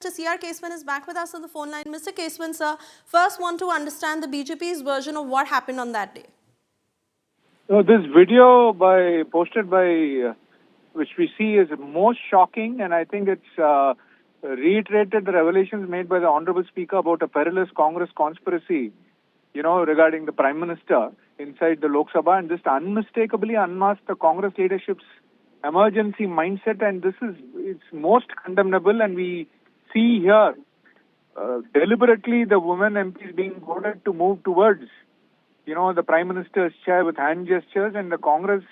Mr. C.R. Kesavan is back with us on the phone line. Mr. Kesavan, sir, first want to understand the BJP's version of what happened on that day. So this video posted by which we see is most shocking, and I think it's reiterated the revelations made by the Honorable Speaker about a perilous Congress conspiracy, regarding the Prime Minister inside the Lok Sabha, and this unmistakably unmasked the Congress leadership's emergency mindset, and it's most condemnable, and we see here deliberately the women MPs being ordered to move towards the Prime Minister's chair with hand gestures, and the Congress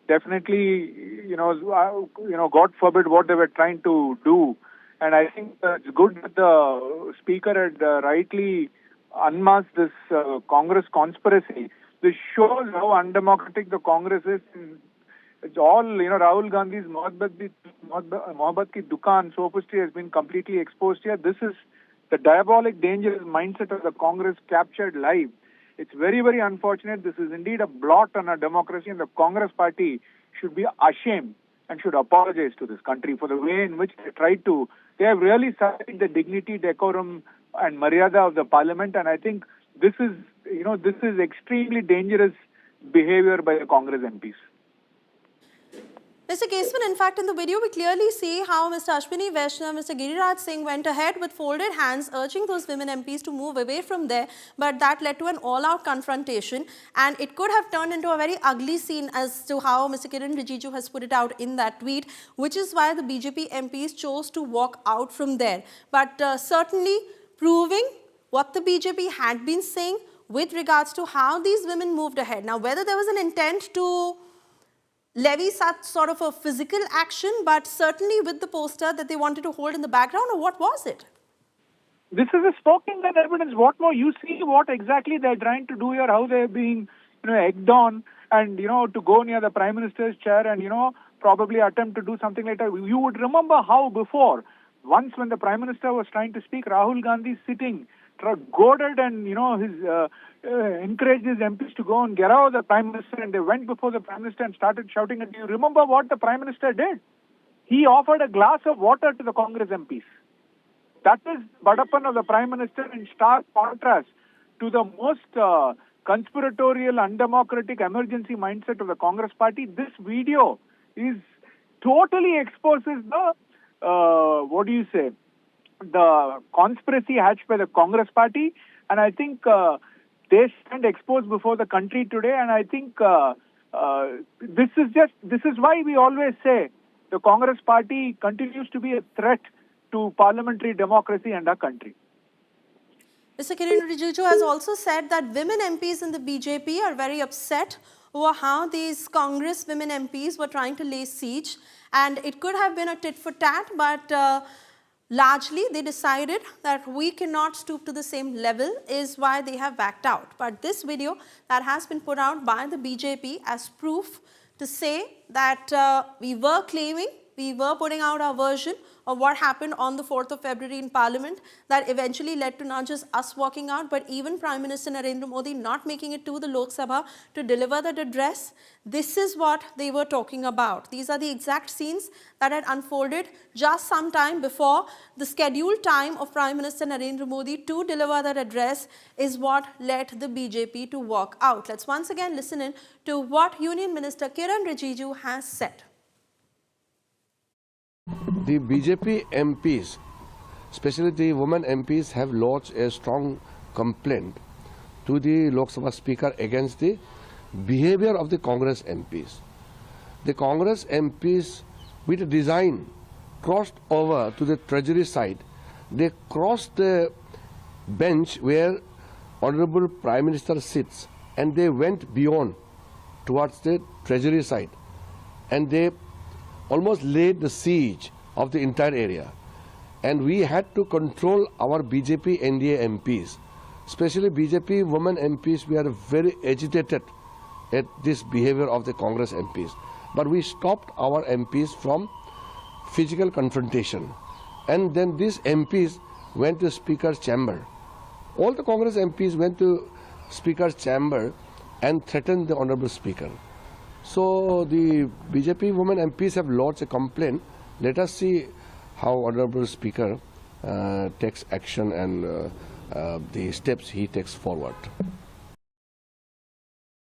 definitely, God forbid what they were trying to do. And I think it's good that the Speaker had rightly unmasked this Congress conspiracy. This shows how undemocratic the Congress is. It's all, Rahul Gandhi's Mohabbat ki Dukan sophistry has been completely exposed here. This is the diabolic, dangerous mindset of the Congress captured live. It's very, very unfortunate. This is indeed a blot on our democracy, and the Congress party should be ashamed and should apologize to this country for the way in which they have really sullied the dignity, decorum and maryada of the parliament, and I think this is extremely dangerous behavior by the Congress MPs. Mr. Kesavan, in fact, in the video, we clearly see how Mr. Ashwini, Vaishnaw, Mr. Giriraj Singh went ahead with folded hands, urging those women MPs to move away from there. But that led to an all-out confrontation, and it could have turned into a very ugly scene as to how Mr. Kiren Rijiju has put it out in that tweet, which is why the BJP MPs chose to walk out from there. But certainly proving what the BJP had been saying with regards to how these women moved ahead. Now, whether there was an intent to levy such sort of a physical action, but certainly with the poster that they wanted to hold in the background, or what was it? This is a spoken gun evidence. What more? You see what exactly they're trying to do here, how they're being, egged on, and, to go near the Prime Minister's chair and, probably attempt to do something like that. You would remember how before, once when the Prime Minister was trying to speak, Rahul Gandhi sitting, goaded and, encouraged his MPs to go and get out of the Prime Minister, and they went before the Prime Minister and started shouting. And you remember what the Prime Minister did? He offered a glass of water to the Congress MPs. That is Badapan of the Prime Minister in stark contrast to the most conspiratorial, undemocratic emergency mindset of the Congress party. This video is totally exposes the conspiracy hatched by the Congress party, and I think they stand exposed before the country today, and I think this is why we always say the Congress party continues to be a threat to parliamentary democracy and our country. Mr. Kiren Rijiju has also said that women MPs in the BJP are very upset over how these Congress women MPs were trying to lay siege, and it could have been a tit for tat, but largely, they decided that we cannot stoop to the same level, is why they have backed out. But this video that has been put out by the BJP as proof to say that we were putting out our version of what happened on the 4th of February in Parliament, that eventually led to not just us walking out, but even Prime Minister Narendra Modi not making it to the Lok Sabha to deliver that address. This is what they were talking about. These are the exact scenes that had unfolded just some time before the scheduled time of Prime Minister Narendra Modi to deliver that address is what led the BJP to walk out. Let's once again listen in to what Union Minister Kiren Rijiju has said. The BJP MPs, especially the women MPs, have lodged a strong complaint to the Lok Sabha Speaker against the behaviour of the Congress MPs. The Congress MPs, with a design, crossed over to the Treasury side. They crossed the bench where Honourable Prime Minister sits, and they went beyond towards the Treasury side, and they almost laid the siege of the entire area. And we had to control our BJP NDA MPs, especially BJP women MPs. We are very agitated at this behavior of the Congress MPs. But we stopped our MPs from physical confrontation. And then these MPs went to Speaker's chamber. All the Congress MPs went to Speaker's chamber and threatened the Honourable Speaker. So the BJP women MPs have lodged a complaint. Let us see how Honourable Speaker takes action and the steps he takes forward.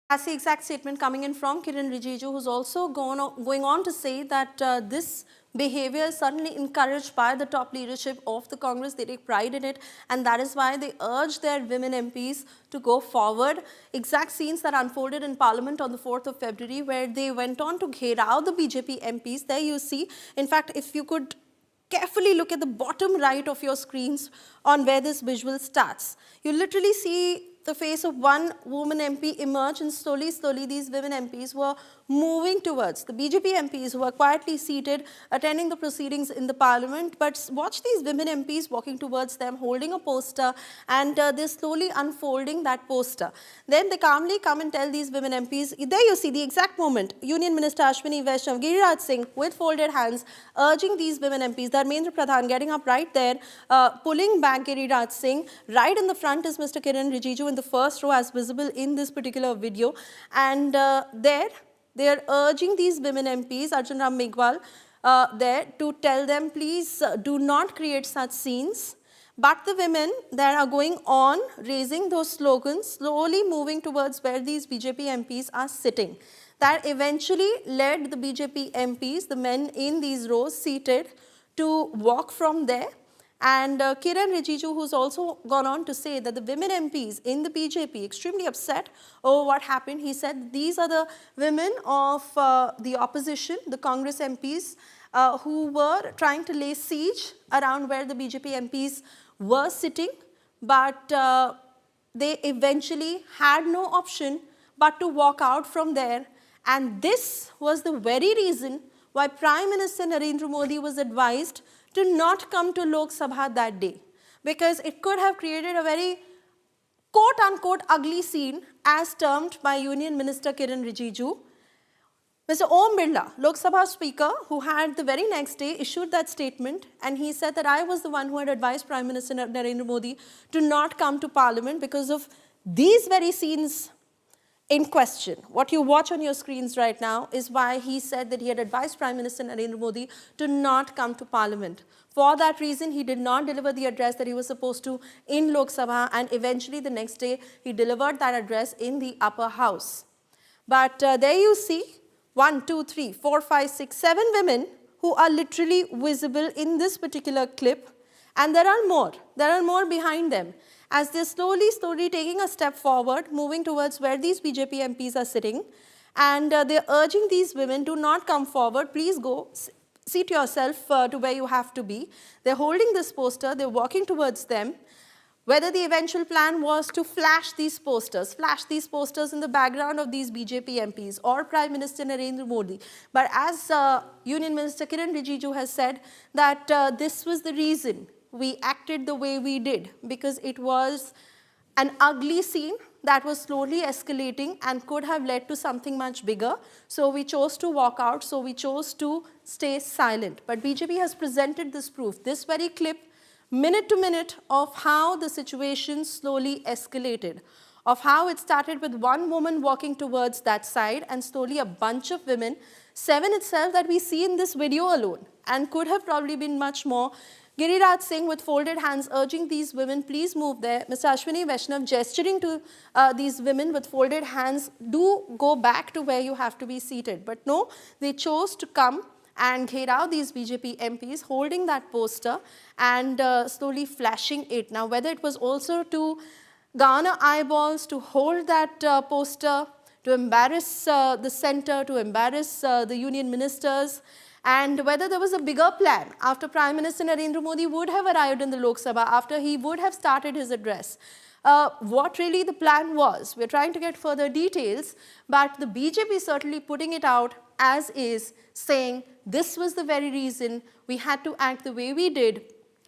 That's the exact statement coming in from Kiren Rijiju, who's also going on to say that this behavior is certainly encouraged by the top leadership of the Congress. They take pride in it, and that is why they urge their women MPs to go forward. Exact scenes that unfolded in Parliament on the 4th of February, where they went on to gherao the BJP MPs. There you see, in fact, if you could carefully look at the bottom right of your screens on where this visual starts, you literally see the face of one woman MP emerge, and slowly these women MPs were moving towards the BJP MPs who were quietly seated attending the proceedings in the Parliament. But watch these women MPs walking towards them holding a poster, and they're slowly unfolding that poster. Then they calmly come and tell these women MPs, there you see the exact moment, Union Minister Ashwini, Vaishnaw, Giriraj Singh with folded hands urging these women MPs, Dharmendra Pradhan getting up right there, pulling back Giriraj Singh. Right in the front is Mr. Kiren Rijiju in the first row as visible in this particular video, and they are urging these women MPs, Arjun Ram Meghwal, there to tell them, please do not create such scenes. But the women that are going on raising those slogans, slowly moving towards where these BJP MPs are sitting. That eventually led the BJP MPs, the men in these rows seated, to walk from there. And Kiren Rijiju, who's also gone on to say that the women MPs in the BJP extremely upset over what happened. He said these are the women of the opposition, the Congress MPs, who were trying to lay siege around where the BJP MPs were sitting, but they eventually had no option but to walk out from there. And this was the very reason why Prime Minister Narendra Modi was advised to not come to Lok Sabha that day, because it could have created a very quote-unquote ugly scene as termed by Union Minister Kiren Rijiju. Mr. Om Birla, Lok Sabha Speaker, who had the very next day issued that statement, and he said that I was the one who had advised Prime Minister Narendra Modi to not come to Parliament because of these very scenes in question. What you watch on your screens right now is why he said that he had advised Prime Minister Narendra Modi to not come to Parliament. For that reason, he did not deliver the address that he was supposed to in Lok Sabha, and eventually the next day, he delivered that address in the upper house. But there you see 1, 2, 3, 4, 5, 6, 7 women who are literally visible in this particular clip, and there are more behind them, as they're slowly taking a step forward, moving towards where these BJP MPs are sitting, and they're urging these women to not come forward, please go, seat yourself to where you have to be. They're holding this poster, they're walking towards them. Whether the eventual plan was to flash these posters in the background of these BJP MPs or Prime Minister Narendra Modi. But as Union Minister Kiren Rijiju has said, that this was the reason we acted the way we did, because it was an ugly scene that was slowly escalating and could have led to something much bigger. So we chose to walk out, so we chose to stay silent. But BJP has presented this proof, this very clip, minute to minute, of how the situation slowly escalated, of how it started with one woman walking towards that side and slowly a bunch of women, 7 itself that we see in this video alone, and could have probably been much more. Giriraj Singh with folded hands urging these women, please move there. Mr. Ashwini, Vaishnaw gesturing to these women with folded hands, do go back to where you have to be seated. But no, they chose to come and gherao these BJP MPs holding that poster and slowly flashing it. Now, whether it was also to garner eyeballs, to hold that poster, to embarrass the centre, to embarrass the union ministers, and whether there was a bigger plan after Prime Minister Narendra Modi would have arrived in the Lok Sabha, after he would have started his address. What really the plan was, we're trying to get further details, but the BJP certainly putting it out as is, saying this was the very reason we had to act the way we did.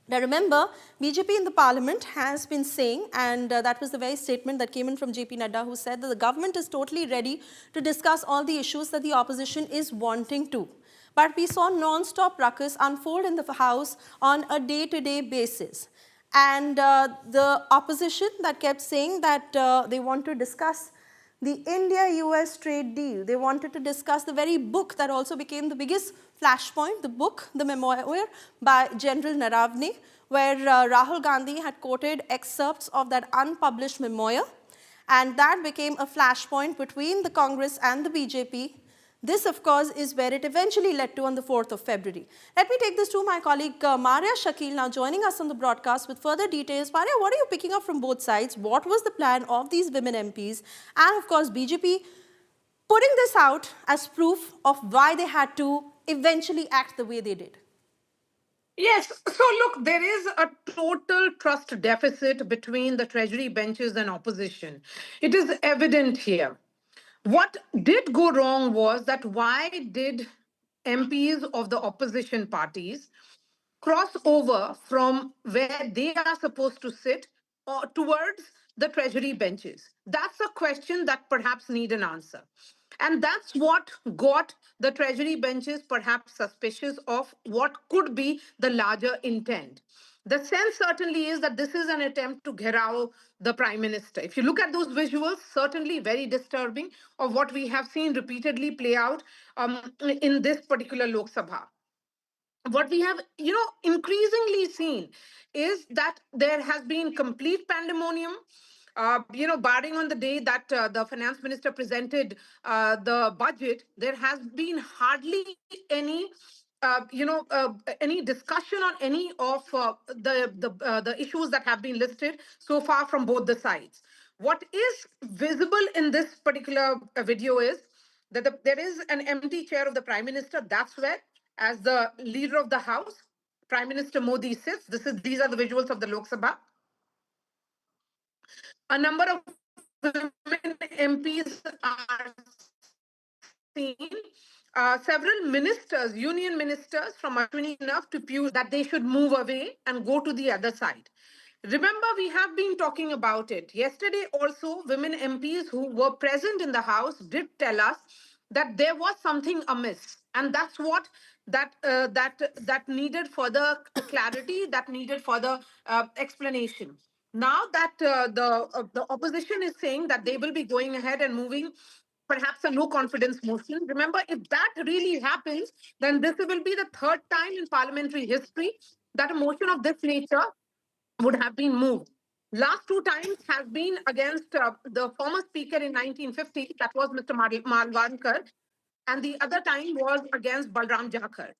Now remember, BJP in the Parliament has been saying, and that was the very statement that came in from JP Nadda, who said that the government is totally ready to discuss all the issues that the opposition is wanting to. But we saw non-stop ruckus unfold in the House on a day-to-day basis. And the opposition that kept saying that they want to discuss the India-US trade deal. They wanted to discuss the very book that also became the biggest flashpoint, the book, the memoir by General Naravne, where Rahul Gandhi had quoted excerpts of that unpublished memoir, and that became a flashpoint between the Congress and the BJP. This, of course, is where it eventually led to on the 4th of February. Let me take this to my colleague Maria Shakil, now joining us on the broadcast with further details. Maria, what are you picking up from both sides? What was the plan of these women MPs? And, of course, BJP putting this out as proof of why they had to eventually act the way they did. Yes. So, look, there is a total trust deficit between the Treasury benches and opposition. It is evident here. What did go wrong was that why did MPs of the opposition parties cross over from where they are supposed to sit or towards the Treasury benches? That's a question that perhaps need an answer. And that's what got the Treasury benches perhaps suspicious of what could be the larger intent. The sense certainly is that this is an attempt to gherav the Prime Minister. If you look at those visuals, certainly very disturbing of what we have seen repeatedly play out in this particular Lok Sabha. What we have increasingly seen is that there has been complete pandemonium, barring on the day that the finance minister presented the budget. There has been hardly any any discussion on any of the issues that have been listed so far from both the sides. What is visible in this particular video is that there is an empty chair of the Prime Minister. That's where, as the leader of the House, Prime Minister Modi sits. These are the visuals of the Lok Sabha. A number of women MPs are seen. Several ministers, union ministers from Ashwini enough to pew that they should move away and go to the other side. Remember, we have been talking about it. Yesterday also, women MPs who were present in the House did tell us that there was something amiss. And that's what that needed further clarity, that needed further explanation. Now that the opposition is saying that they will be going ahead and moving perhaps a no confidence motion. Remember, if that really happens, then this will be the third time in parliamentary history that a motion of this nature would have been moved. Last two times has been against the former speaker in 1950, that was Mr. Malvankar, and the other time was against Balram Jakhar.